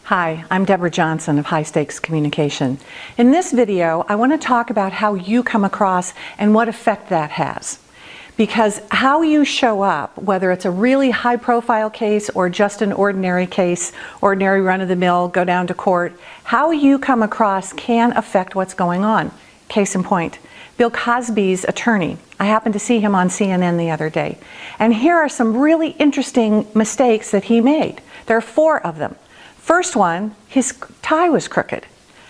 Hi, I'm Deborah Johnson of High Stakes Communication. In this video, I want to talk about how you come across and what effect that has. Because how you show up, whether it's a really high-profile case or just an ordinary case, ordinary run-of-the-mill, go down to court, how you come across can affect what's going on. Case in point, Bill Cosby's attorney. I happened to see him on CNN the other day. And here are some really interesting mistakes that he made. There are 4 of them. First one, his tie was crooked.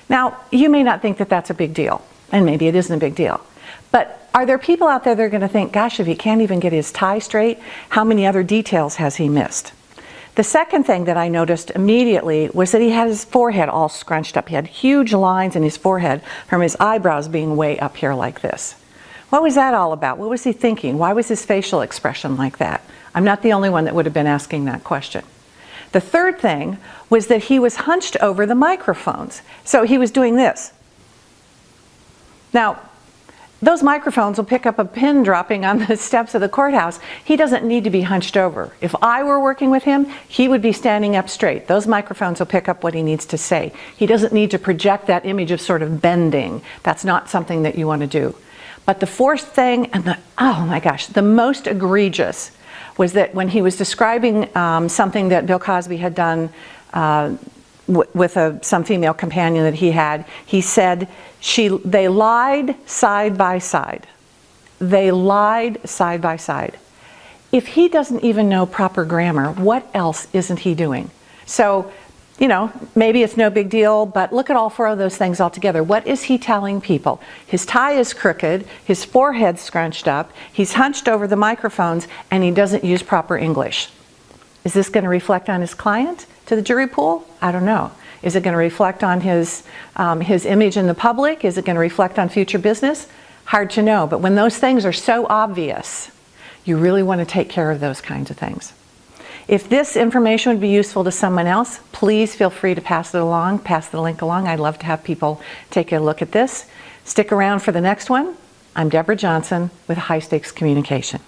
Now, you may not think that that's a big deal, and maybe it isn't a big deal. But are there people out there that are going to think, gosh, if he can't even get his tie straight, how many other details has he missed? The second thing that I noticed immediately was that he had his forehead all scrunched up. He had huge lines in his forehead from his eyebrows being way up here like this. What was that all about? What was he thinking? Why was his facial expression like that? I'm not the only one that would have been asking that question. The third thing was that he was hunched over the microphones. So he was doing this. Now, those microphones will pick up a pin dropping on the steps of the courthouse. He doesn't need to be hunched over. If I were working with him, he would be standing up straight. Those microphones will pick up what he needs to say. He doesn't need to project that image of sort of bending. That's not something that you want to do. But the fourth thing, and oh my gosh, the most egregious was that when he was describing something that Bill Cosby had done with some female companion that he had, he said, they lied side by side. They lied side by side. If he doesn't even know proper grammar, what else isn't he doing? So, you know, maybe it's no big deal, but look at all 4 of those things all together. What is he telling people? His tie is crooked, his forehead's scrunched up, he's hunched over the microphones, and he doesn't use proper English. Is this going to reflect on his client to the jury pool? I don't know. Is it going to reflect on his image in the public? Is it going to reflect on future business? Hard to know. But when those things are so obvious, you really want to take care of those kinds of things. If this information would be useful to someone else, please feel free to pass it along, pass the link along. I'd love to have people take a look at this. Stick around for the next one. I'm Deborah Johnson with High Stakes Communication.